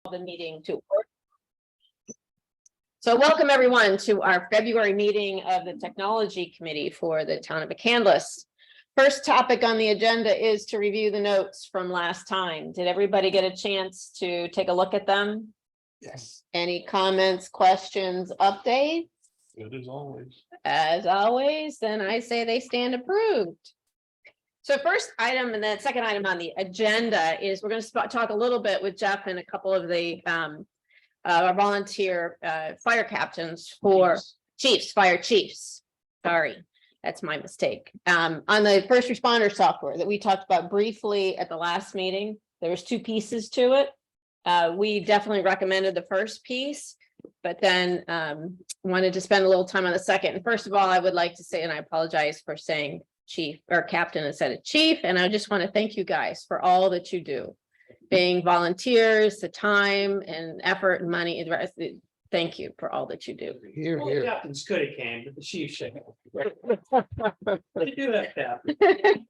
The meeting to order. So welcome everyone to our February meeting of the Technology Committee for the Town of McCandless. First topic on the agenda is to review the notes from last time. Did everybody get a chance to take a look at them? Yes. Any comments, questions, updates? Good as always. As always, then I say they stand approved. So first item and then second item on the agenda is we're going to talk a little bit with Jeff and a couple of the our volunteer fire captains for fire chiefs. Sorry, that's my mistake. On the first responder software that we talked about briefly at the last meeting, there was two pieces to it. We definitely recommended the first piece, but then wanted to spend a little time on the second. And first of all, I would like to say, and I apologize for saying chief or captain instead of chief. And I just want to thank you guys for all that you do, being volunteers, the time and effort and money. Thank you for all that you do. Here, Well, here. the captains could have came, but the chief should have. They do that, Captain.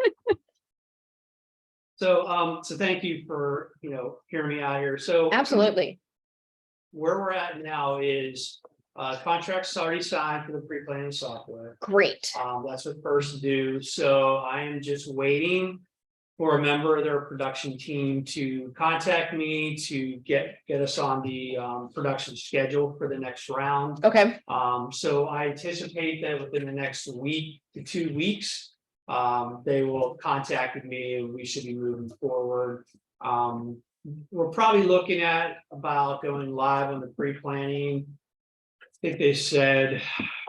So thank you for, hearing me out here. So Absolutely. where we're at now is contracts already signed for the pre-planning software. Great. That's what first due. So I am just waiting for a member of their production team to contact me to get us on the production schedule for the next round. Okay. So I anticipate that within the next week to 2 weeks, they will contact me and we should be moving forward. We're probably looking at about going live on the pre-planning. I think they said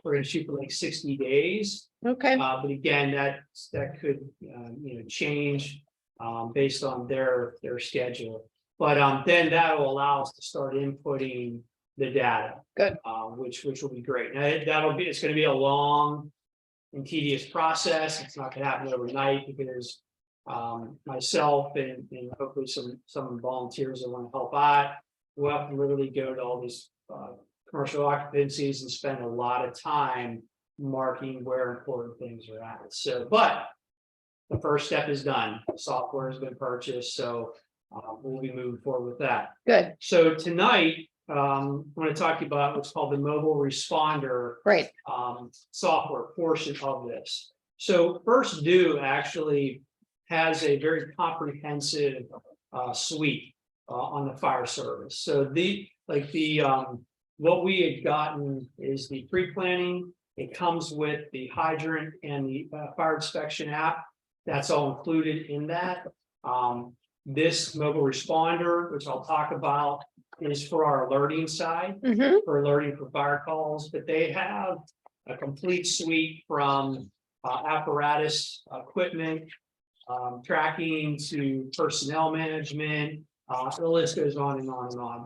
we're going to shoot for like 60 days. Okay. But again, that could change based on their schedule. But then that will allow us to start inputting the data. Good. Which will be great. Now it's going to be a long and tedious process. It's not going to happen overnight because myself and hopefully some volunteers that want to help out will have to literally go to all these commercial occupancies and spend a lot of time marking where important things are at. So, but the first step is done. Software has been purchased, so we'll be moving forward with that. Good. So tonight, I'm going to talk to you about what's called the mobile responder Great. software portion of this. So First Due actually has a very comprehensive suite on the fire service. So what we had gotten is the pre-planning. It comes with the hydrant and the fire inspection app. That's all included in that. This mobile responder, which I'll talk about, is for our alerting side, for alerting for fire calls. But they have a complete suite from apparatus, equipment, tracking to personnel management. The list goes on and on and on.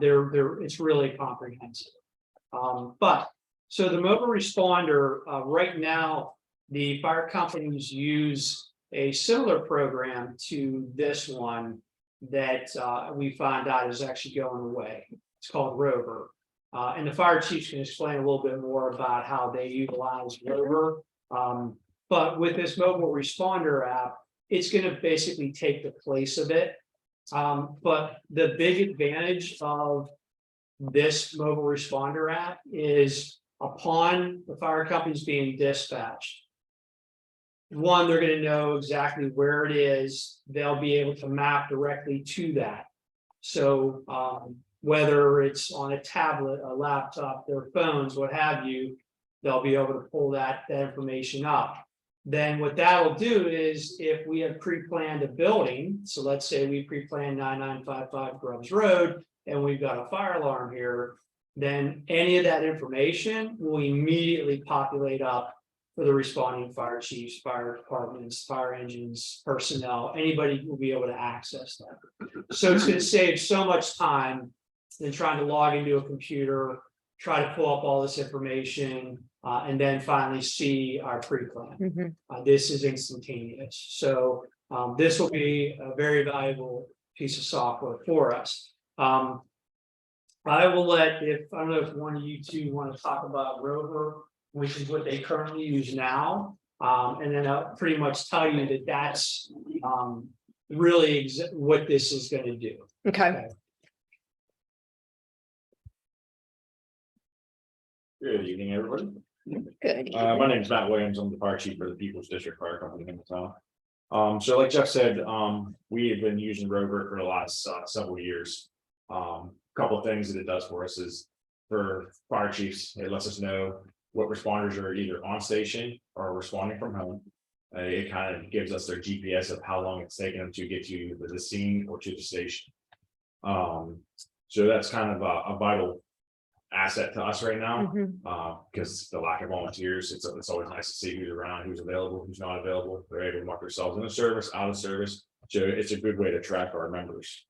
It's really comprehensive. So the mobile responder, right now, the fire companies use a similar program to this one that we found out is actually going away. It's called Rover. And the fire chiefs can explain a little bit more about how they utilize Rover. But with this mobile responder app, it's going to basically take the place of it. But the big advantage of this mobile responder app is upon the fire companies being dispatched, one, they're going to know exactly where it is. They'll be able to map directly to that. So whether it's on a tablet, a laptop, their phones, what have you, they'll be able to pull that information up. Then what that'll do is if we have pre-planned a building, so let's say we pre-planned 9955 Grubbs Road, and we've got a fire alarm here, then any of that information will immediately populate up for the responding fire chiefs, fire departments, fire engines, personnel. Anybody will be able to access that. So it's going to save so much time than trying to log into a computer, try to pull up all this information, and then finally see our pre-plan. This is instantaneous. So this will be a very valuable piece of software for us. I will I don't know if one of you two want to talk about Rover, which is what they currently use now. And then I'll pretty much tell you that that's really what this is going to do. Okay. Good evening, everybody. Good. My name is Matt Williams. I'm the fire chief for the People's District Fire Company in the town. So like Jeff said, we have been using Rover for the last several years. Couple of things that it does for us is for fire chiefs, it lets us know what responders are either on station or responding from home. It kind of gives us their GPS of how long it's taking them to get to the scene or to the station. So that's kind of a vital asset to us right now. Mhm. Because the lack of volunteers, it's always nice to see who's around, who's available, who's not available. They're able to mark themselves in the service, out of service. So it's a good way to track our members.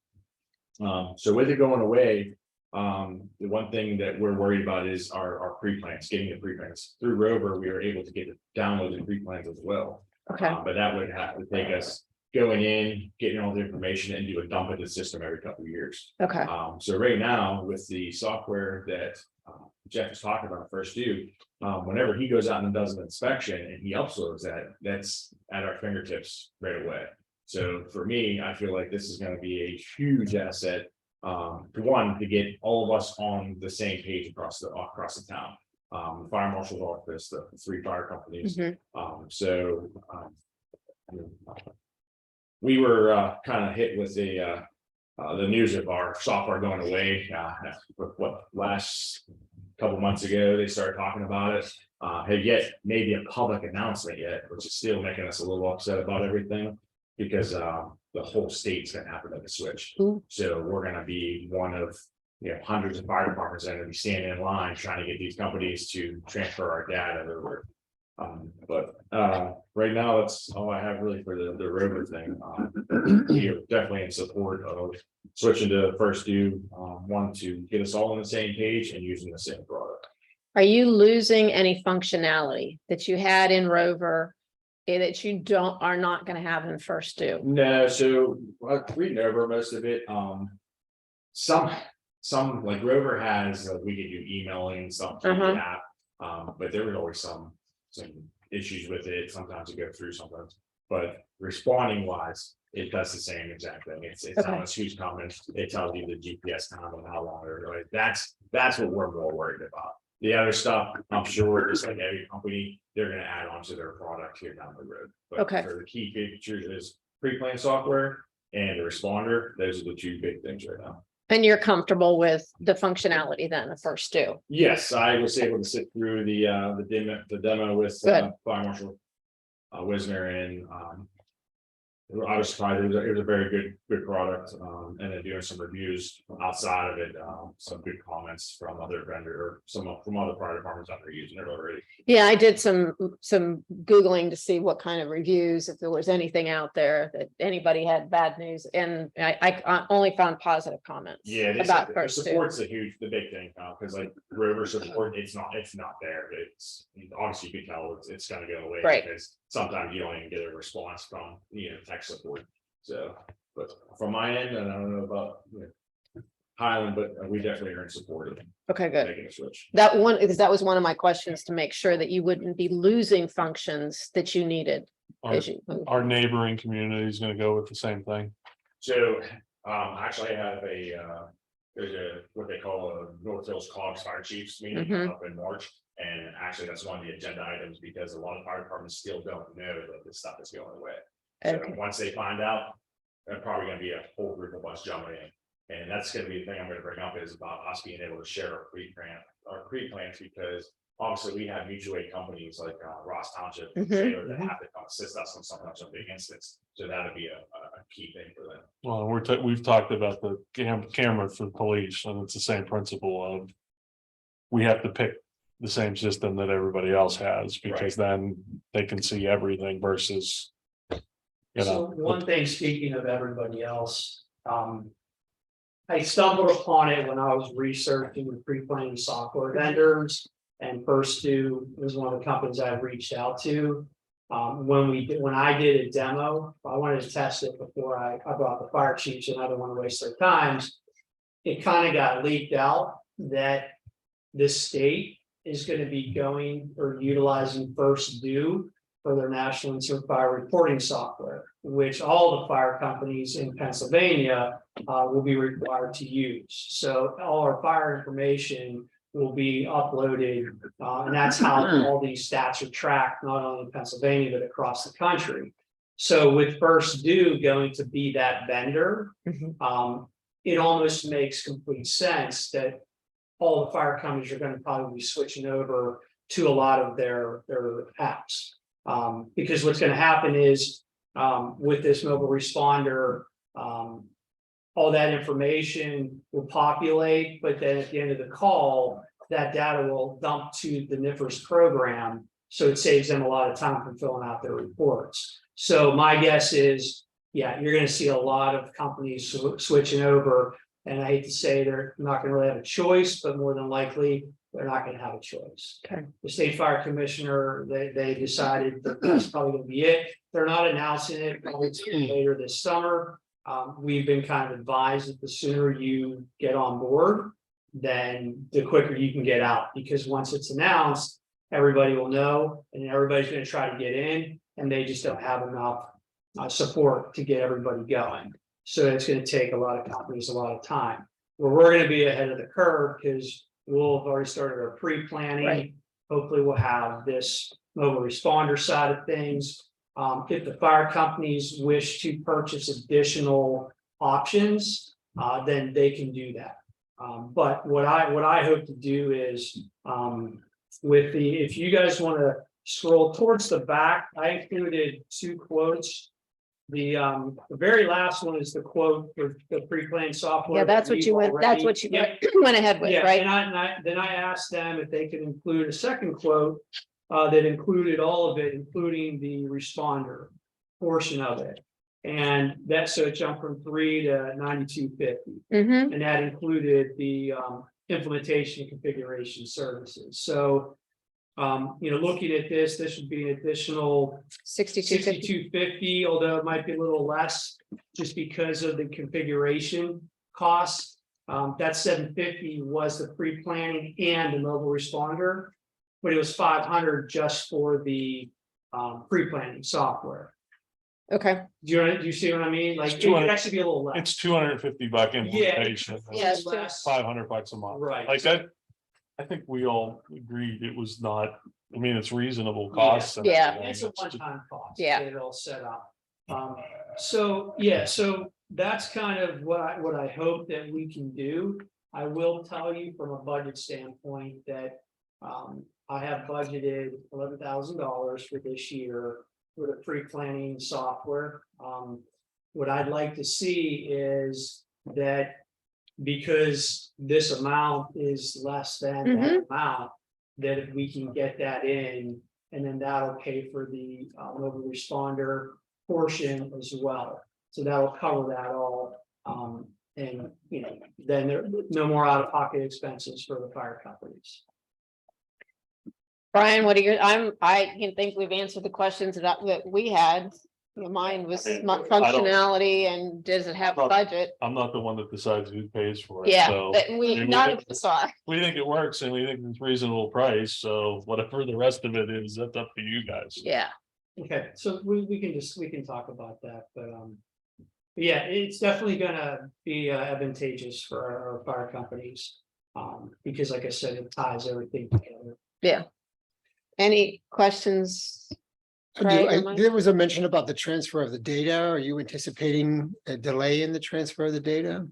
So with it going away, the one thing that we're worried about is our pre-plans, getting the pre-plans. Through Rover, we are able to get download the pre-plans as well. Okay, But that would have to take us going in, getting all the information and do a dump in the system every couple of years. okay, So right now with the software that Jeff was talking about first due, whenever he goes out and does an inspection and he uploads that, that's at our fingertips right away. So for me, I feel like this is going to be a huge asset. To get all of us on the same page across the town. Fire marshal's office, the 3 fire companies. Mhm. We were kind of hit with the news of our software going away. Last couple months ago, they started talking about it. Have yet maybe a public announcement yet, which is still making us a little upset about everything. Because the whole state's gonna have to make a switch. Ooh. So we're gonna be one of hundreds of fire departments that are gonna be standing in line trying to get these companies to transfer our data over. But right now, that's all I have really for the Rover thing. We are definitely in support of switching to first due, one to get us all on the same page and using the same product. Are you losing any functionality that you had in Rover that you are not gonna have in first due? No, so reading over most of it, some like Rover has, we could do emailing, some through the app. But there was always some issues with it. Sometimes it goes through sometimes, but responding wise, it does the same exact thing. It's telling us who's coming. It tells you the GPS time and how long they're going. That's what we're more worried about. The other stuff, I'm sure, just like every company, they're gonna add on to their product here down the road. But Okay. for the key features is pre-planned software and the responder. Those are the 2 big things right now. And you're comfortable with the functionality then of first due? Yes, I was able to sit through the demo with Good. Fire Marshal Wisner, and I was surprised. It was a very good product, and then doing some reviews outside of it, some good comments from other vendor or from other fire departments that are using it already. Yeah, I did some Googling to see what kind of reviews, if there was anything out there that anybody had bad news, and I only found positive comments. Yeah, about the first due. support's the big thing now, because like Rover support, it's not there. It's obviously you can tell it's gonna go away. Right. Because sometimes you don't even get a response from tech support. So, but from my end, and I don't know about Highland, but we definitely are in support of Okay, good. making a switch. Because that was one of my questions, to make sure that you wouldn't be losing functions that you needed. Our, as you move. our neighboring community is gonna go with the same thing. So, actually I have there's what they call a North Hills Cogs Fire Chiefs meeting Mhm. up in March. And actually, that's one of the agenda items, because a lot of fire departments still don't know that this stuff is going away. So Okay. once they find out, they're probably gonna be a whole group of us jumping in. And that's gonna be the thing I'm gonna bring up, is about us being able to share our pre-plans, because obviously we have mutual aid companies like Ross Township Mhm. Sailor that have to come assist us on some big instance. So that'd be a key thing for them. Well, we've talked about the camera for the police, and it's the same principle of. We have to pick the same system that everybody else has, because then they can see everything versus. So one thing, speaking of everybody else, I stumbled upon it when I was researching the pre-planning software vendors. And First Due was one of the companies I reached out to. When I did a demo, I wanted to test it before I brought the fire chiefs, and I don't want to waste their time. It kind of got leaked out that the state is going to be going or utilizing First Due for their national incident fire reporting software, which all the fire companies in Pennsylvania will be required to use. So all our fire information will be uploaded. And that's how all these stats are tracked, not only in Pennsylvania, but across the country. So with First Due going to be that vendor, it almost makes complete sense that all the fire companies are gonna probably be switching over to a lot of their apps. Because what's gonna happen is, with this mobile responder, all that information will populate, but then at the end of the call, that data will dump to the NIFRS program. So it saves them a lot of time from filling out their reports. So my guess is, yeah, you're gonna see a lot of companies switching over. And I hate to say they're not gonna really have a choice, but more than likely, they're not gonna have a choice. Okay. The state fire commissioner, they decided that that's probably gonna be it. They're not announcing it, probably later this summer. We've been kind of advised that the sooner you get on board, then the quicker you can get out, because once it's announced, everybody will know, and everybody's gonna try to get in, and they just don't have enough support to get everybody going. So it's gonna take a lot of companies a lot of time. Well, we're gonna be ahead of the curve, because we'll have already started our pre-planning. Right. Hopefully, we'll have this mobile responder side of things. If the fire companies wish to purchase additional options, then they can do that. But what I hope to do is, if you guys want to scroll towards the back, I included 2 quotes. The very last one is the quote for the pre-planned software. Yeah, that's what we've you went, that's already- what you Yep. went ahead with, Yeah, right? and then I asked them if they could include a second quote that included all of it, including the responder portion of it. And that, so it jumped from 3 to 9250, Mm-hmm. and that included the implementation and configuration services. So looking at this would be an additional 6250. 6250, although it might be a little less just because of the configuration costs. That 750 was the pre-planning and the mobile responder, but it was 500 just for the pre-planning software. Okay. Do you see what I mean? Like, it It's could 200 actually be a little less. It's $250 implementation. Yeah, it's $500 a month. Right. Like that. I think we all agreed it was not, I mean, it's reasonable costs. and Yeah. everything. It's a It's just- one-time cost. Yeah. Get it all set up. So that's kind of what I hope that we can do. I will tell you from a budget standpoint that I have budgeted $11,000 for this year for the pre-planning software. What I'd like to see is that, because this amount is less than that amount, that if we can get that in, and then that'll pay for the mobile responder portion as well. So that'll cover that all. And then there no more out-of-pocket expenses for the fire companies. Brian, what are your, I can think we've answered the questions that we had. Mine was functionality and does it have a budget? I'm not the one that decides who pays for it. Yeah, So but we, maybe none we- of us are. we think it works and we think it's reasonable price. So whatever the rest of it is, that's up to you guys. Yeah, Okay, so we can talk about that, but yeah, it's definitely gonna be advantageous for our fire companies. Because like I said, it ties everything together. any questions? Craig or Mike? There was a mention about the transfer of the data. Are you anticipating a delay in the transfer of the data?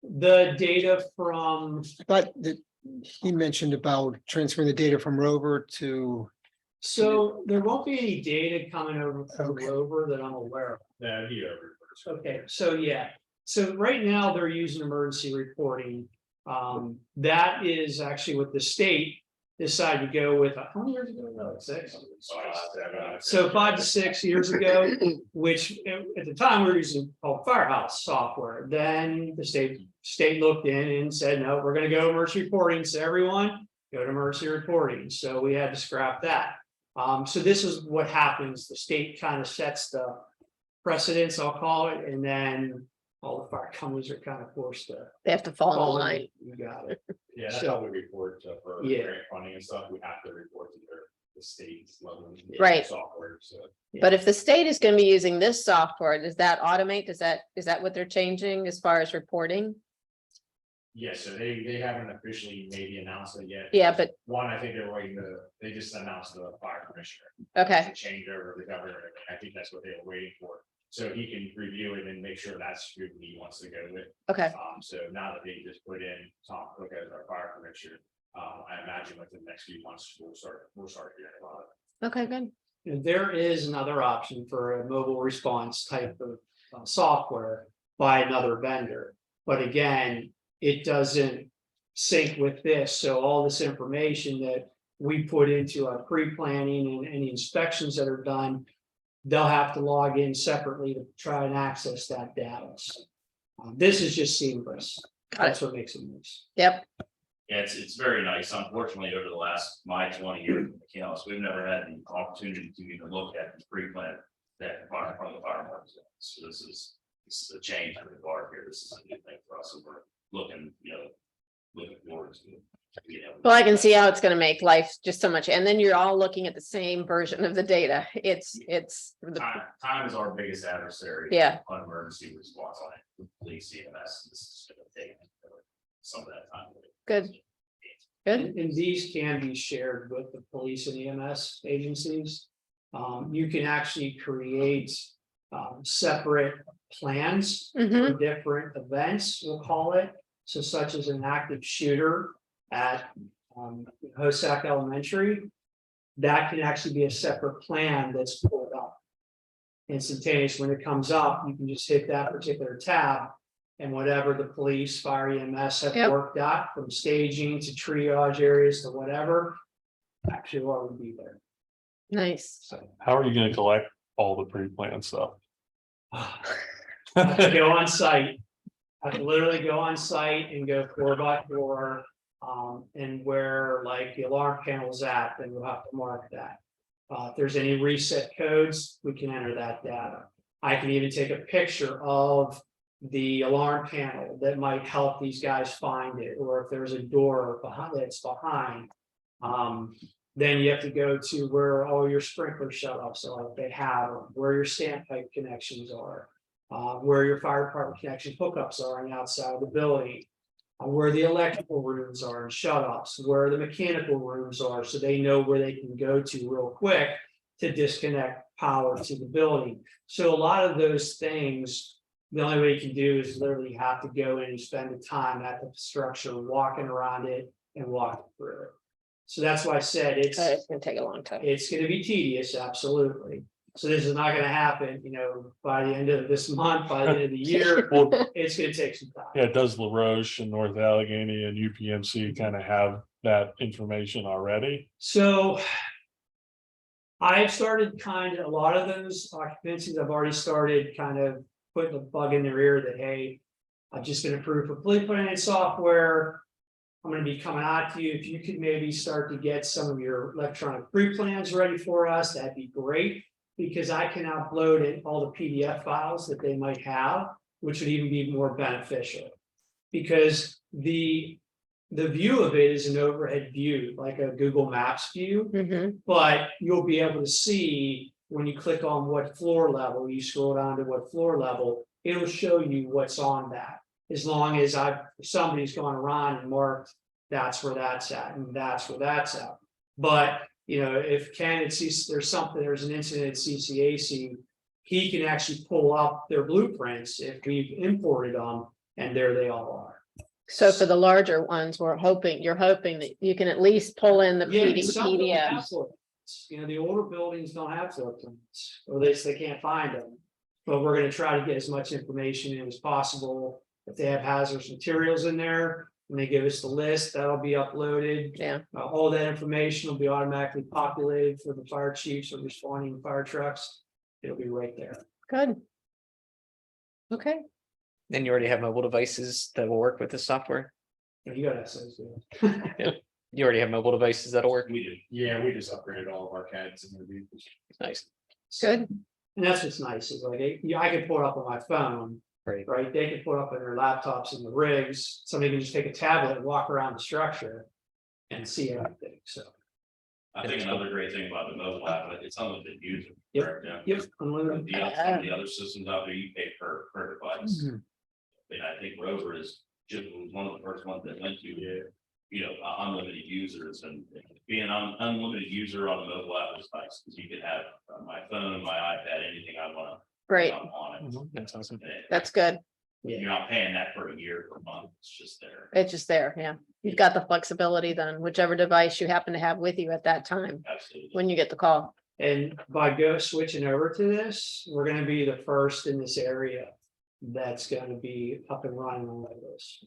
The data from, I thought that he mentioned about transferring the data from Rover to, so there won't be any data coming over from Okay. Rover that I'm aware of. Yeah, he over. Okay, so yeah, so right now they're using emergency reporting. That is actually what the state decided to go with. How many years ago? No, 6. So 5 to 6 years ago, which at the time we were using called Firehouse software. Then the state looked in and said, no, we're gonna go emergency reporting. So everyone go to emergency reporting. So we had to scrap that. So this is what happens. The state kind of sets the precedence, I'll call it, and then all the fire companies are kind of forced to They have to fall in follow line. it. You got it. Yeah, that's So- how we report for Yeah. grant funding and stuff. We have to report to the state's level. Right. Software, so. But if the state is gonna be using this software, does that automate? Is that what they're changing as far as reporting? Yeah, so they haven't officially maybe announced it yet. Yeah, but, One, I think they're waiting they just announced the fire commissioner. okay, To change over the governor, and I think that's what they were waiting for. So he can review it and make sure that's who he wants to go with. okay, So now that they just put in Tom Cook as our fire commissioner, I imagine within the next few months, we'll start hearing about it. okay, good. And there is another option for a mobile response type of software by another vendor. But again, it doesn't sync with this, so all this information that we put into our pre-planning and any inspections that are done, they'll have to log in separately to try and access that data. So, this is just seamless. Got it. That's what makes it nice. Yep, Yeah, it's very nice. Unfortunately, over the last, my 20 years in McKinney, we've never had the opportunity to even look at the pre-plan that from the fire marshal. So this is a change in the bar here. This is a new thing for us. And we're looking, looking forward to it. well, I can see how it's gonna make life just so much, and then you're all looking at the same version of the data. It's. Time is our biggest adversary. Yeah. On emergency response on it. Police CMS, this is gonna take some of that time. Good. Good, And these can be shared with the police and EMS agencies. You can actually create separate plans mm-hmm, for different events, we'll call it. So such as an active shooter at Hosack Elementary. That can actually be a separate plan that's pulled up. Instantaneous, when it comes up, you can just hit that particular tab. And whatever the police, fire, EMS have Yep. worked out, from staging to triage areas to whatever. Actually, what would be there. nice. So How are you gonna collect all the pre-planned stuff? I have to go on site. I can literally go on site and go 4x4. And where like the alarm panel's at, then we'll have to mark that. If there's any reset codes, we can enter that data. I can even take a picture of the alarm panel that might help these guys find it, or if there's a door behind that's behind. Then you have to go to where all your sprinkler shutoffs are, if they have them, where your standpipe connections are. Where your fire department connection hookups are on the outside of the building. Where the electrical rooms are and shutoffs, where the mechanical rooms are, so they know where they can go to real quick to disconnect power to the building. So a lot of those things, the only way you can do is literally have to go in and spend the time at the structure, walking around it and walking through it. So that's why I said it's Gonna take a long time. gonna be tedious, absolutely. So this is not gonna happen, by the end of this month, by the end of the year, Well, it's gonna take some time. yeah, does LaRoche and North Allegheny and UPMC kind of have that information already? So. I've started a lot of those occupancies, I've already started kind of putting a bug in their ear that, hey. I've just been approved for police planning software. I'm gonna be coming out to you, if you could maybe start to get some of your electronic pre-plans ready for us, that'd be great. Because I can upload in all the PDF files that they might have, which would even be more beneficial. Because the view of it is an overhead view, like a Google Maps view, Mhm. but you'll be able to see when you click on what floor level, you scroll down to what floor level, it'll show you what's on that. As long as somebody's gone around and marked, that's where that's at, and that's where that's at. But, if Ken sees there's an incident at CCAC, he can actually pull up their blueprints if we've imported them, and there they all are. So for the larger ones, you're hoping that you can at least pull in the Yeah, some don't have PDFs. floor plans. The older buildings don't have floor plans, or at least they can't find them. But we're gonna try to get as much information in as possible. If they have hazardous materials in there, when they give us the list, that'll be uploaded. Yeah, All that information will be automatically populated for the fire chiefs or responding fire trucks. It'll be right there. good. Okay, And you already have mobile devices that will work with this software? And you gotta say, so. You already have mobile devices that'll work? We do. Yeah, we just upgraded all of our CADs and reviews. Nice, good. And that's what's nice, is like, I can pull it up on my phone. great. Right, they can put up in their laptops in the rigs, somebody can just take a tablet and walk around the structure. And see everything, so, I think another great thing about the mobile app, it's unlimited user. Yep. correct, Jim? yep, unlimited. Some of the other systems out there, you pay per device. Mhm. And I think Rover is Chip was one of the first ones that went to, you know, unlimited users and being an unlimited user on a mobile app is nice, because you can have my phone, my iPad, anything I want Great, on it. That's awesome. that's good. You're not paying that for a year or a month, it's just there. It's just there, yeah. You've got the flexibility then, whichever device you happen to have with you at that time, Absolutely. when you get the call. And by switching over to this, we're gonna be the first in this area that's gonna be up and running on this.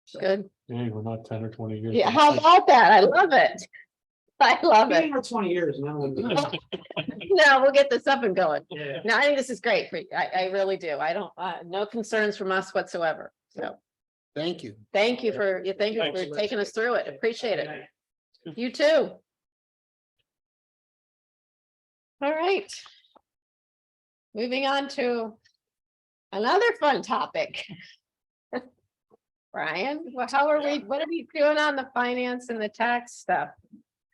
So, Good. Yeah, we're not 10 or 20 years. Yeah, how about that? I love it. I love it. been here 20 years now. No, we'll get this up and going. Yeah. No, I think this is great for you. I really do. I don't, no concerns from us whatsoever. So Thank you. thank you for taking us through it. Appreciate it. You too. All right. Moving on to another fun topic. Brian, how are we, what are we doing on the finance and the tax stuff?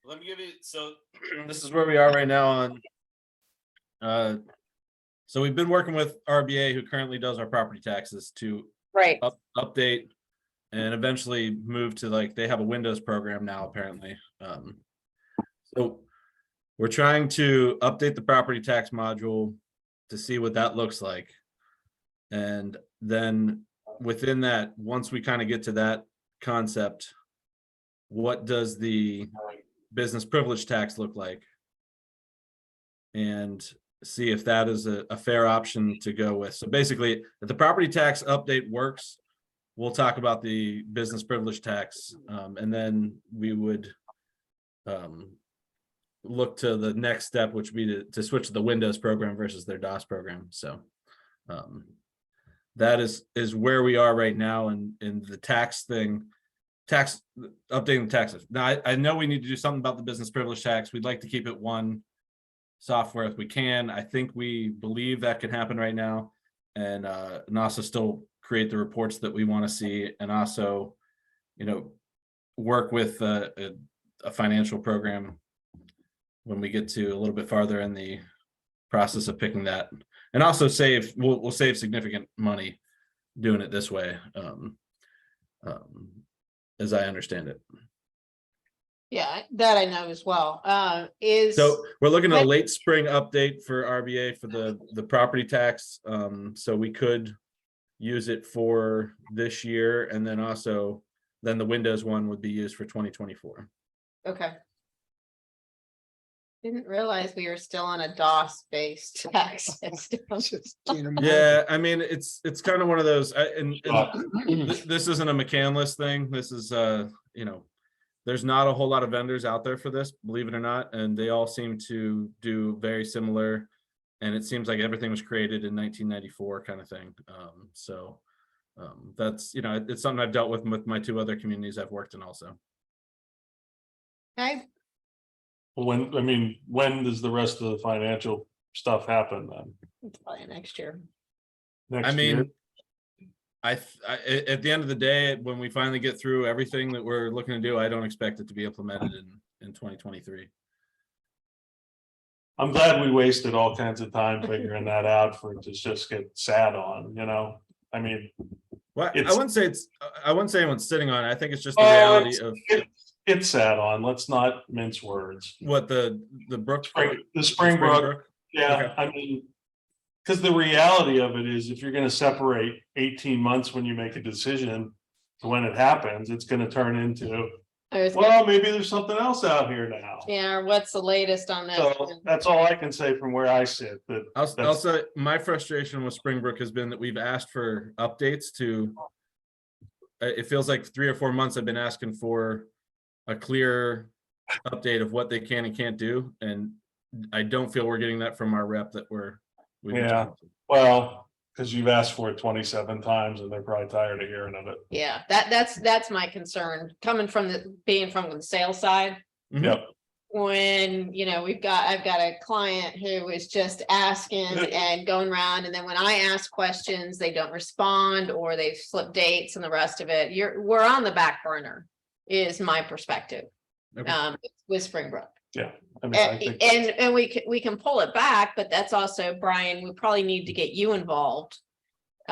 Let me give you, so this is where we are right now on. So we've been working with RBA, who currently does our property taxes, to Right, update and eventually move to, like, they have a Windows program now, apparently. So we're trying to update the property tax module to see what that looks like. And then within that, once we kind of get to that concept, what does the business privilege tax look like? And see if that is a fair option to go with. So basically, if the property tax update works, we'll talk about the business privilege tax, and then we would look to the next step, which would be to switch to the Windows program versus their DOS program. So that is where we are right now in the tax thing, updating the taxes. Now, I know we need to do something about the business privilege tax. We'd like to keep it one software if we can. I think we believe that can happen right now, and also still create the reports that we want to see, and also, you know, work with a financial program when we get to a little bit farther in the process of picking that, and also save. We'll save significant money doing it this way, as I understand it. yeah, that I know as well. So we're looking at a late spring update for RBA for the property tax. So we could use it for this year, and then also then the Windows one would be used for 2024. Okay. Didn't realize we were still on a DOS based tax system. Just can't imagine. Yeah, I mean, it's kind of one of those, this isn't a McCandless thing. This is you know, there's not a whole lot of vendors out there for this, believe it or not, and they all seem to do very similar. And it seems like everything was created in 1994 kind of thing. That's, you know, it's something I've dealt with my two other communities I've worked in also. Okay, When does the rest of the financial stuff happen then? it's probably next year. Next I year? mean, at the end of the day, when we finally get through everything that we're looking to do, I don't expect it to be implemented in 2023. I'm glad we wasted all kinds of time figuring that out for it to just get sat on, you know? I mean, Well, I It's- wouldn't say anyone's sitting on it. I think it's just the Oh, reality of it's sat on, let's not mince words. what the Brook. The Springbrook, Springbrook. yeah, Okay. I mean. Cause the reality of it is, if you're gonna separate 18 months when you make a decision to when it happens, it's gonna turn into, well, maybe there's something else out here now. Yeah, or what's the latest on that? So that's all I can say from where I sit, that Also, my frustration with Springbrook has been that we've asked for updates to. It feels like 3 or 4 months I've been asking for a clear update of what they can and can't do, and I don't feel we're getting that from our rep that we've been Yeah. talking to. well, cause you've asked for it 27 times and they're probably tired of hearing of it. Yeah, that's my concern, coming from being from the sales side. Mhm. Yep, When, you know, I've got a client who is just asking and going around, and then when I ask questions, they don't respond, or they've slipped dates and the rest of it. We're on the back burner, is my perspective. Okay. With Springbrook. I mean, I think And we can pull it back, but that's also, Brian, we probably need to get you involved.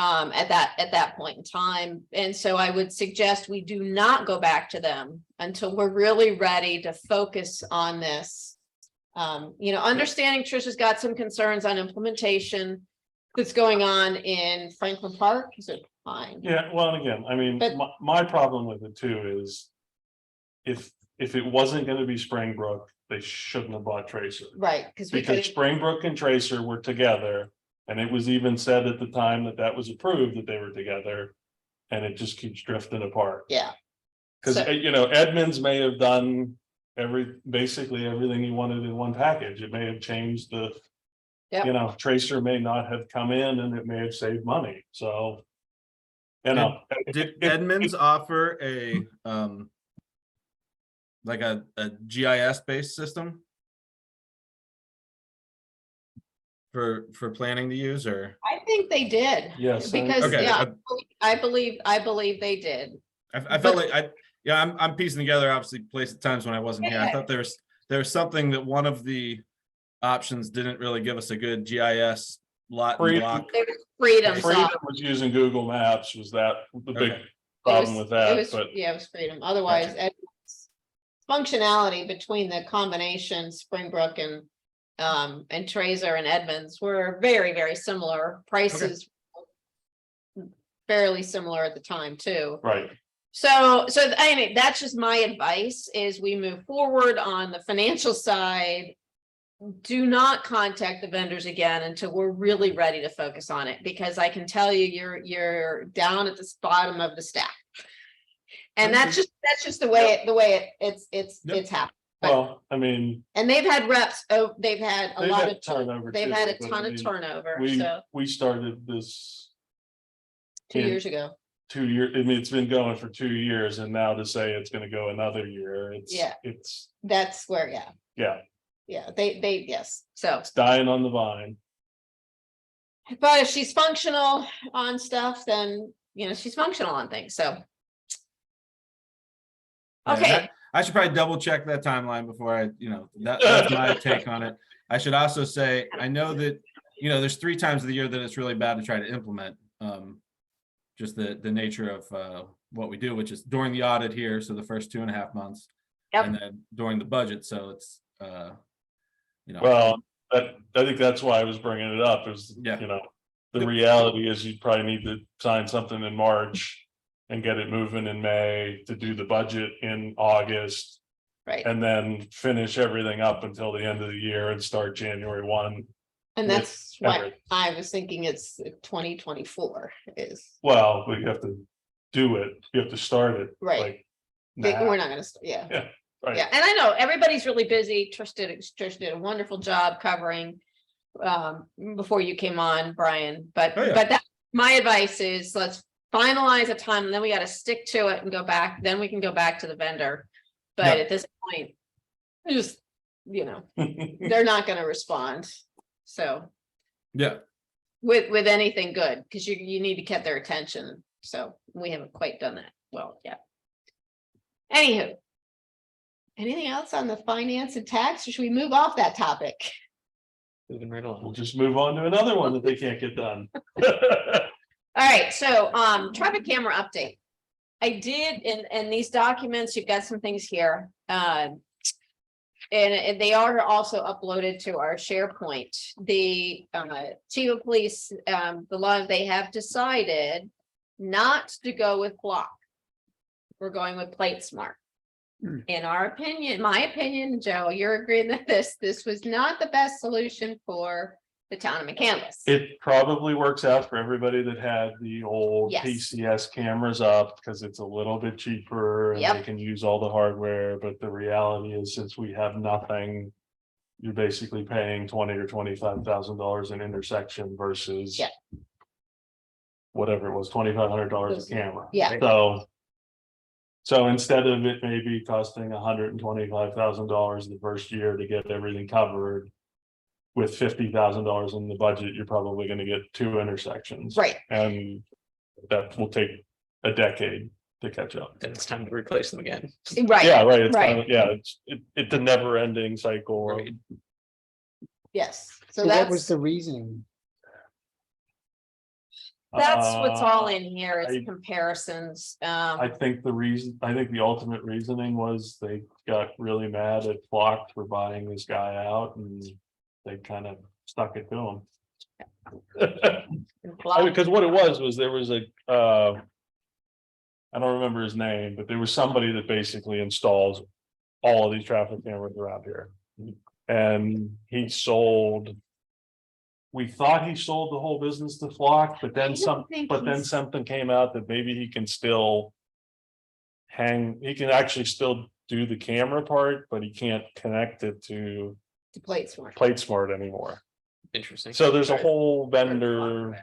at that point in time. And so I would suggest we do not go back to them until we're really ready to focus on this. Understanding Trisha's got some concerns on implementation that's going on in Franklin Park. Is it fine? Yeah, well, and again, I mean, But- my problem with it too is. If it wasn't gonna be Springbrook, they shouldn't have bought Tracer. Right, because we Because could, Springbrook and Tracer were together, and it was even said at the time that that was approved that they were together. And it just keeps drifting apart. yeah. Cause So- Edmonds may have done basically everything he wanted in one package. It may have changed the. Yep. Tracer may not have come in and it may have saved money, so. Did Edmonds offer a, like a GIS based system? For planning to use, or? I think they did. Yes. Because, Okay, yeah, I believe they did. I felt like I'm piecing together obviously place at times when I wasn't here. I Yeah. thought there was something that one of the options didn't really give us a good GIS lot and Freedom. block. There was Freedom. Freedom was using Google Maps, was that the big Okay. problem with It that, was, but. yeah, it was Freedom. Otherwise, Edmonds- functionality between the combination Springbrook and Tracer and Edmonds were very, very similar. Prices fairly similar at the time too. Right, So I mean, that's just my advice is we move forward on the financial side. Do not contact the vendors again until we're really ready to focus on it, because I can tell you, you're down at the bottom of the stack. And that's just the way it's happened. But- well, I mean, And they've had reps, they've had a they've lot had of, turnover. they've too, had a but I ton of mean, turnover, We, so we started this 2 yeah. years ago. 2 years, I mean, it's been going for 2 years, and now to say it's gonna go another year, Yeah. it's, That's where, yeah, they, yes, so. it's dying on the vine. But if she's functional on stuff, then, she's functional on things, so. Yeah, Okay, I should probably double check that timeline before that's my take on it. I should also say, I know that, there's 3 times of the year that it's really bad to try to implement. Just the nature of what we do, which is during the audit here, so the first 2.5 months. Yep. And then during the budget, so it's, Well, I think that's why I was bringing it up, is, Yeah. the reality is you probably need to sign something in March. And get it moving in May to do the budget in August. right, And then finish everything up until the end of the year and start January 1. and that's what everything. I was thinking, it's 2024 is, Well, we have to do it, you have to start it. Right. like, we're now, not gonna, yeah. right. Yeah, and I know everybody's really busy. Trish did a wonderful job covering before you came on, Brian, but Oh, yeah. that, my advice is let's finalize a time, and then we got to stick to it and go back, then we can go back to the vendor. But Yeah. at this point, just, they're not gonna respond. So yeah. with anything good, because you need to get their attention. So we haven't quite done that well yet. Anywho. Anything else on the finance and tax, or should we move off that topic? Moving right We'll along. just move on to another one that they can't get done. All right, so traffic camera update. I did in these documents, you've got some things here. And they are also uploaded to our SharePoint. The chief of police, they have decided not to go with block. We're going with plate smart. In our opinion, my opinion, Joe, you're agreeing that this was not the best solution for the town of McCandless. It probably works out for everybody that had the old Yes. PCS cameras up, because it's a little bit cheaper and they Yep. can use all the hardware, but the reality is, since we have nothing. You're basically paying $20,000 or $25,000 in intersection versus. Yeah. Whatever it was, $2,500 a camera. Yeah. So instead of it maybe costing $125,000 the first year to get everything covered. With $50,000 in the budget, you're probably gonna get 2 intersections. Right, And that will take a decade to catch up. Then it's time to replace them again. right. Yeah, right, it's right. kind of, yeah, it's a never ending cycle. Right. Yes, so What was that's, the reasoning? That's what's all Uh, in here, I- it's comparisons, I think the ultimate reasoning was they got really mad at Flock for buying this guy out and they kind of stuck it to him. Because what it was there was a, I don't remember his name, but there was somebody that basically installs all of these traffic cameras around here. And he sold. We thought he sold the whole business to Flock, but then something came out that maybe he can still. He can actually still do the camera part, but he can't connect it to The plates were. PlateSmart anymore. Interesting. So there's a whole vendor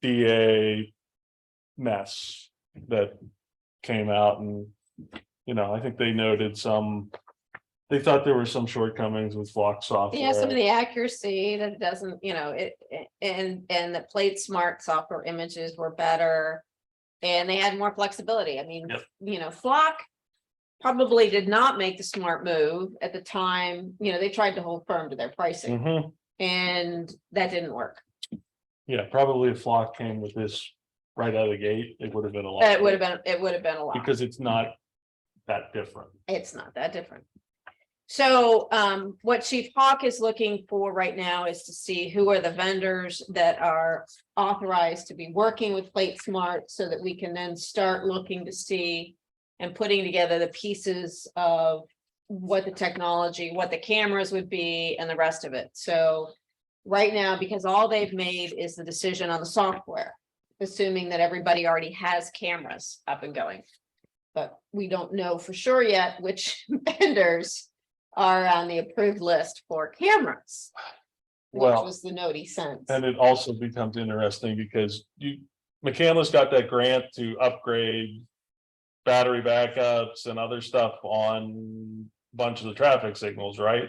DA mess that came out and, I think they noted they thought there were some shortcomings with Flock software. Yeah, some of the accuracy that it doesn't, and the PlateSmart software images were better. And they had more flexibility. I mean, Yep. Flock probably did not make the smart move at the time, they tried to hold firm to their pricing Mhm. and that didn't work. Yeah, probably if Flock came with this right out of the gate, it would have been a lot. It would have been a lot. Because it's not that different. It's not that different. So what Chief Hawk is looking for right now is to see who are the vendors that are authorized to be working with PlateSmart so that we can then start looking to see and putting together the pieces of what the technology, what the cameras would be and the rest of it. So right now, because all they've made is the decision on the software, assuming that everybody already has cameras up and going. But we don't know for sure yet which vendors are on the approved list for cameras. Which Well, was the note he sent. and it also becomes interesting because McCandless got that grant to upgrade battery backups and other stuff on a bunch of the traffic signals, right?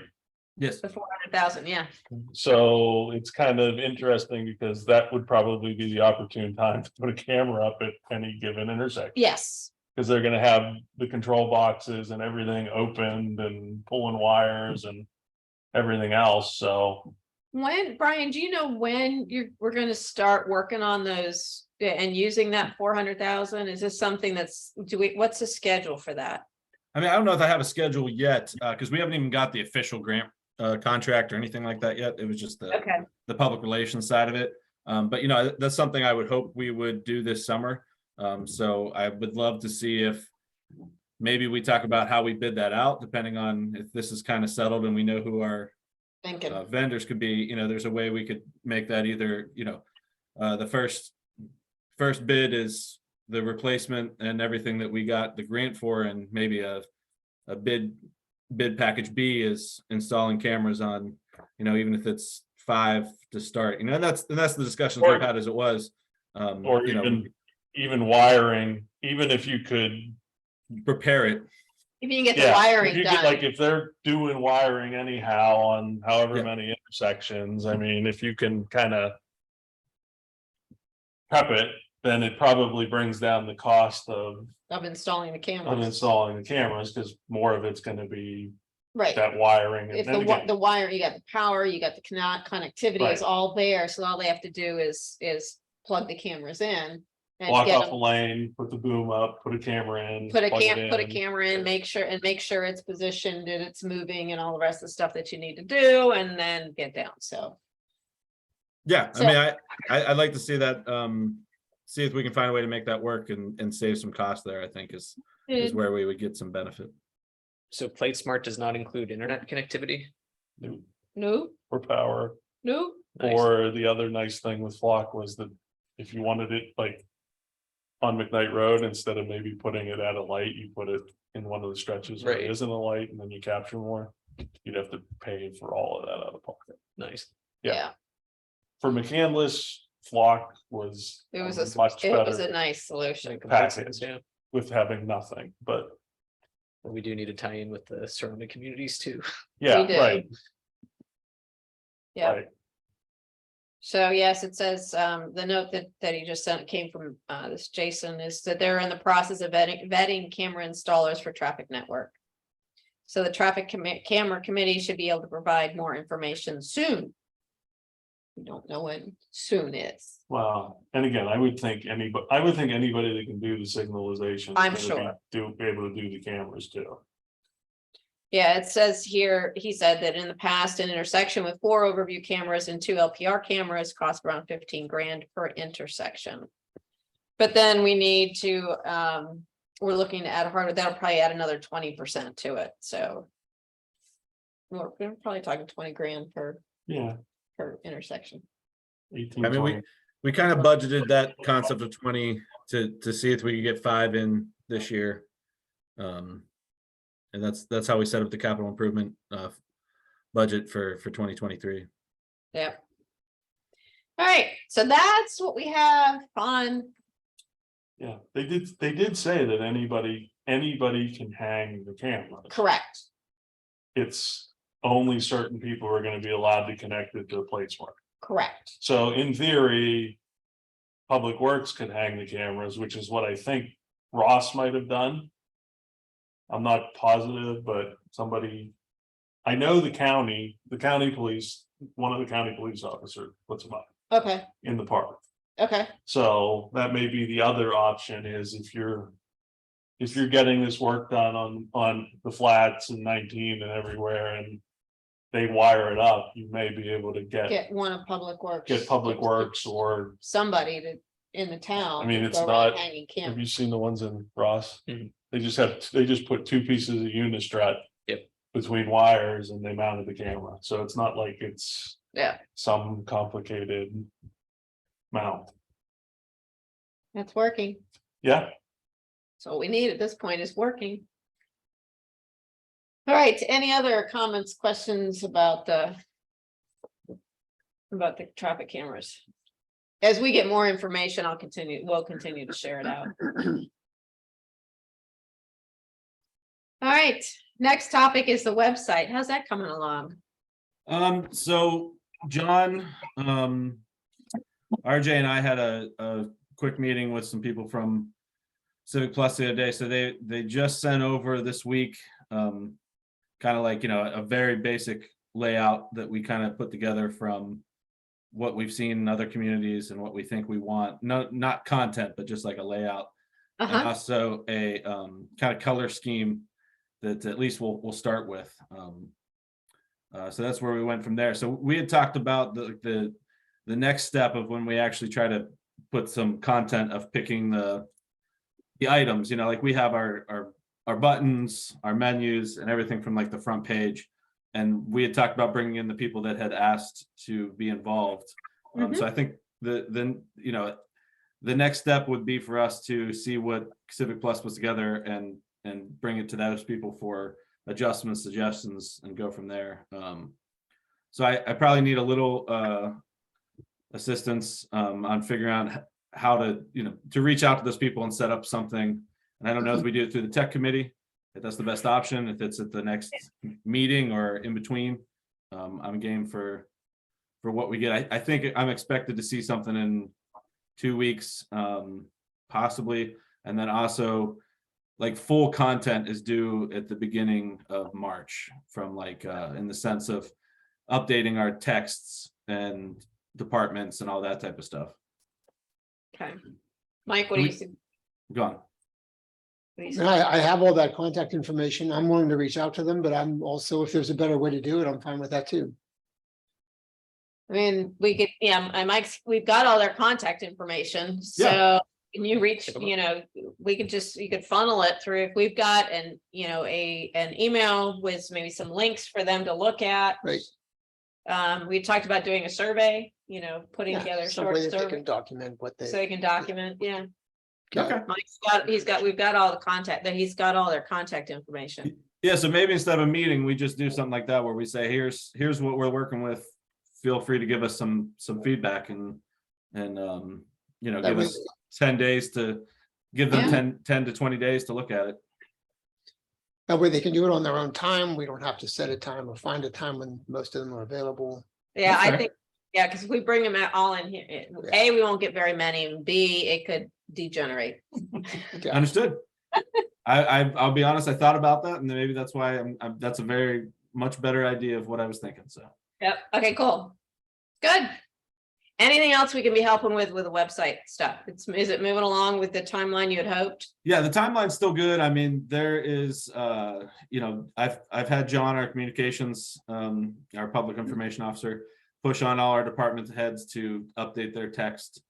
Yes. The 400,000, yeah. So it's kind of interesting because that would probably be the opportune time to put a camera up at any given intersection. Yes, Because they're gonna have the control boxes and everything opened and pulling wires and everything else, so. when, Brian, do you know when we're gonna start working on those and using that 400,000? Is this something what's the schedule for that? I mean, I don't know if I have a schedule yet, because we haven't even got the official grant contract or anything like that yet. It was just Okay, the public relations side of it. But that's something I would hope we would do this summer. So I would love to see if maybe we talk about how we bid that out, depending on if this is kind of settled and we know who our thinking, vendors could be. There's a way we could make that either, the first bid is the replacement and everything that we got the grant for, and maybe a bid package B is installing cameras on, even if it's 5 to start, and that's the discussions we've had as it was. Or even wiring, even if you could. Prepare it. if you can get the Yeah, if wiring you get, like, done, if they're doing wiring anyhow on however Yeah. many intersections, I mean, if you can kind of. Prep it, then it probably brings down the cost of installing the cameras, installing the cameras, because more of it's gonna be right? that wiring. And If then again, the wire, you got the power, you got the connectivity is Right. all there, so all they have to do is plug the cameras in. And block get off the them, lane, put the boom up, put a camera in. put a plug it in. camera in, make sure it's positioned and it's moving and all the rest of the stuff that you need to do, and then get down, so. Yeah, So- I mean, I'd like to see that, see if we can find a way to make that work and save some cost there, I think is where we would get some benefit. So PlateSmart does not include internet connectivity. No, Or power, no, Nice. or the other nice thing with Flock was that if you wanted it like. On McKnight Road, instead of maybe putting it at a light, you put it in one of the stretches where Right. it isn't a light, and then you capture more. You'd have to pay for all of that out of pocket. Nice. Yeah. yeah, For McCandless, Flock was. it was much it was better a nice solution. package Yeah, with having nothing, but but we do need to tie in with the surrounding communities too. yeah, do. right. Yeah. Right. So yes, it says, the note that he just sent came from, this Jason, is that they're in the process of vetting camera installers for traffic network. So the camera committee should be able to provide more information soon. We don't know when soon is. Well, and again, I would think anybody that can do the signalization. is I'm gonna sure. be able to do the cameras too. Yeah, it says here, he said that in the past, an intersection with 4 overview cameras and 2 LPR cameras cost around 15 grand per intersection. But then we need to, we're looking to add hardware, that'll probably add another 20% to it, so. We're probably talking 20 grand Yeah. per intersection. 18, I mean, 20. we kind of budgeted that concept of 20 to see if we could get 5 in this year. And that's how we set up the capital improvement budget for 2023. Yep. All right, so that's what we have on, Yeah, they did say that anybody can hang the camera. correct, It's only certain people are gonna be allowed to connect it to the plate smart. correct. So in theory. Public Works could hang the cameras, which is what I think Ross might have done. I'm not positive, but somebody. I know the county police, one of the county police officers puts them up Okay, in the park. okay, So that may be the other option is if you're. If you're getting this work done on the flats and 19 and everywhere and. They wire it up, you may be able to get one of Public Works. Public Works or, Somebody to, in the town. I mean, to it's go around not- Hanging have camera. you seen the ones in Ross? Mhm. They just put 2 pieces of Unistrut. Yep. Between wires and they mounted the camera, so it's not like it's Yeah, some complicated. Mount, that's working. yeah, So what we need at this point is working. All right, any other comments, questions about the traffic cameras? As we get more information, we'll continue to share it out. All right, next topic is the website. How's that coming along? So John, RJ and I had a quick meeting with some people from Civic Plus the other day. So they just sent over this week, kind of like, a very basic layout that we kind of put together from what we've seen in other communities and what we think we want. Not content, but just like a layout. And Uh-huh, also a kind of color scheme that at least we'll start with. So that's where we went from there. So we had talked about the next step of when we actually try to put some content of picking the items, like we have our buttons, our menus and everything from like the front page. And we had talked about bringing in the people that had asked to be involved. So I think the next step would be for us to see what Civic Plus puts together and bring it to those people for adjustments, suggestions, and go from there. So I probably need a little assistance on figuring out how to reach out to those people and set up something. And I don't know if we do it through the tech committee, if that's the best option, if it's at the next meeting or in between. I'm game for what we get. I think I'm expected to see something in 2 weeks, possibly. And then also like full content is due at the beginning of March from like, in the sense of updating our texts and departments and all that type of stuff. okay. Mike, what do you think? Go on. I have all that contact information. I'm willing to reach out to them, but I'm also, if there's a better way to do it, I'm fine with that too. I mean, we could, and Mike's, we've got all their contact information, so can you reach, you could funnel it through, if we've got an email with maybe some links for them to look at. Right. We talked about doing a survey, putting Yeah, together a some short way that they survey, can document what they. so they can document, yeah. Okay. We've got all the contact, that he's got all their contact information. Yeah, so maybe instead of a meeting, we just do something like that where we say, here's what we're working with. Feel free to give us some feedback and That give way- us 10 days to give them Yeah. 10 to 20 days to look at it. That way they can do it on their own time. We don't have to set a time or find a time when most of them are available. Yeah, I Okay. think, because if we bring them all in here, A, we won't get very many, and B, it could degenerate. Okay. Understood. I'll be honest, I thought about that, and then maybe that's why that's a very much better idea of what I was thinking. So Yep, okay, cool. Good. Anything else we can be helping with the website stuff? Is it moving along with the timeline you had hoped? Yeah, the timeline's still good. I mean, there is, I've had John, our communications, our public information officer, push on all our department heads to update their text.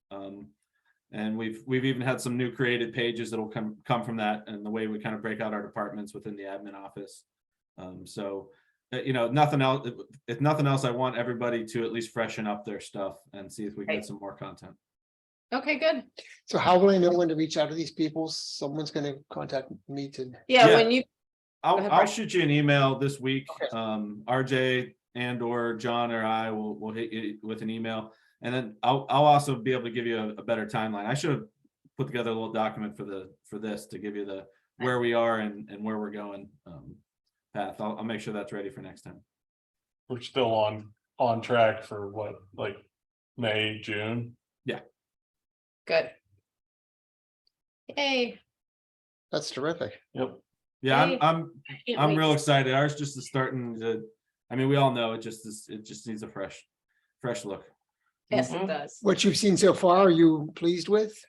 And we've even had some new created pages that'll come from that, and the way we kind of break out our departments within the admin office. Nothing else, if nothing else, I want everybody to at least freshen up their stuff and see if we can get some more content. Okay, good. So how will I know when to reach out to these people? Someone's gonna contact me to. Yeah, Yeah. when you, Go ahead, I'll Brian. shoot you an email this week. Okay. RJ and or John or I will hit you with an email. And then I'll also be able to give you a better timeline. I should have put together a little document for this to give you where we are and where we're going path. I'll make sure that's ready for next time. We're still on track for what, like May, June? good. Yay. That's terrific. Yep. Yeah, Yay. I'm Can't I'm wait. real excited. Ours just is starting to, I mean, we all know it just needs a fresh look. Yes, it does. What you've seen so far, are you pleased with?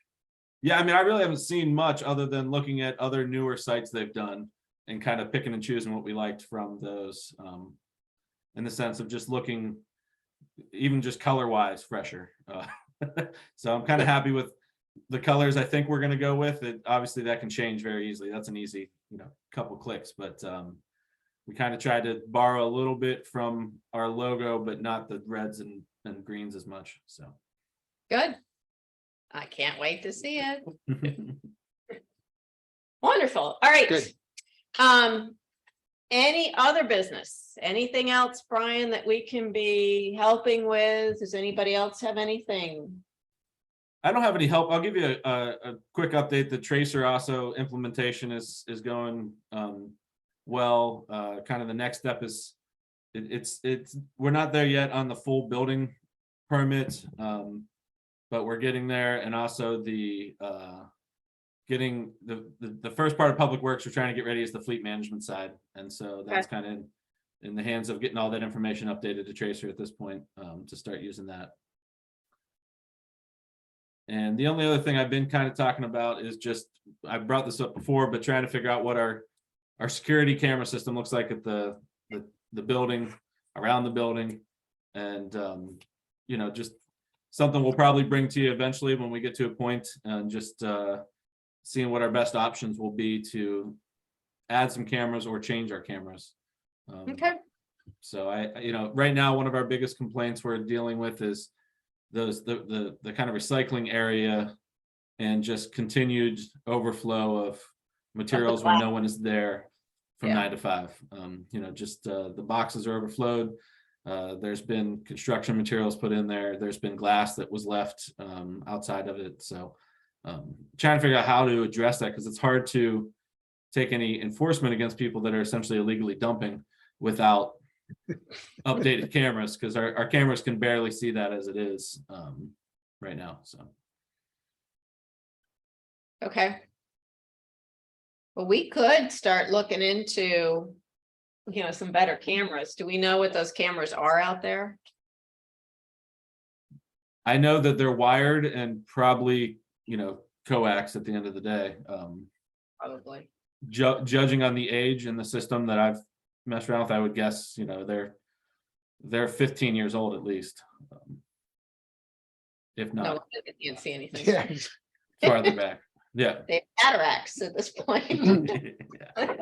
Yeah, I mean, I really haven't seen much other than looking at other newer sites they've done and kind of picking and choosing what we liked from those. In the sense of just looking, even just color wise, fresher. So I'm kind of happy with the colors I think we're gonna go with. It obviously that can change very easily. That's an easy, couple clicks, but we kind of tried to borrow a little bit from our logo, but not the reds and greens as much. So Good. I can't wait to see it. Wonderful. All right. Good. Any other business? Anything else, Brian, that we can be helping with? Does anybody else have anything? I don't have any help. I'll give you a quick update. The Tracer also implementation is going well. Kind of the next step is it's we're not there yet on the full building permit, but we're getting there. And also the getting the first part of Public Works we're trying to get ready is the fleet management side, and so that's kind of in the hands of getting all that information updated to Tracer at this point, to start using that. And the only other thing I've been kind of talking about is just, I brought this up before, but trying to figure out what our security camera system looks like at the building, around the building. And, just something we'll probably bring to you eventually when we get to a point, and just seeing what our best options will be to add some cameras or change our cameras. Okay. So right now, one of our biggest complaints we're dealing with is the kind of recycling area and just continued overflow of materials when no one is there from Yeah. 9 to 5. The boxes are overflowed. There's been construction materials put in there. There's been glass that was left outside of it. So trying to figure out how to address that, because it's hard to take any enforcement against people that are essentially illegally dumping without updated cameras, because our cameras can barely see that as it is right now. So Okay. Well, we could start looking into, some better cameras. Do we know what those cameras are out there? I know that they're wired and probably coax at the end of the day. Probably. Judging on the age in the system that I've messed around with, I would guess they're 15 years old at least, if No, not I can't see anything. Yeah. farther back. Yeah. They have cataracts at this point. Yeah.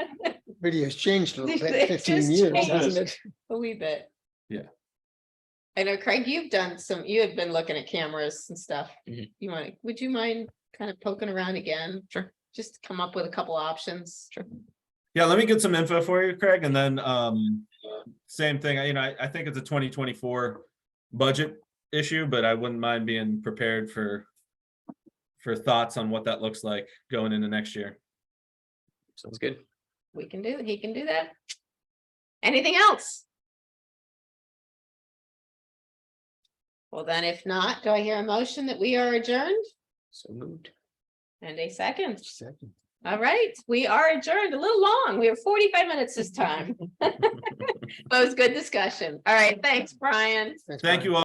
Video's changed a little They bit, 15 just years, changed. hasn't it? A wee bit. Yeah. I know, Craig, you had been looking at cameras and stuff. Mhm. Would you mind kind of poking around again? Sure. Just to come up with a couple options. Sure. Yeah, let me get some info for you, Craig, and then same thing. I think it's a 2024 budget issue, but I wouldn't mind being prepared for thoughts on what that looks like going into next year. Sounds good. He can do that. Anything else? Well, then if not, do I hear a motion that we are adjourned? So moved. And a second. Second. All right, we are adjourned, a little long. We have 45 minutes this time. But it was good discussion. All right, thanks, Brian. Thanks, Thank Brian. you all.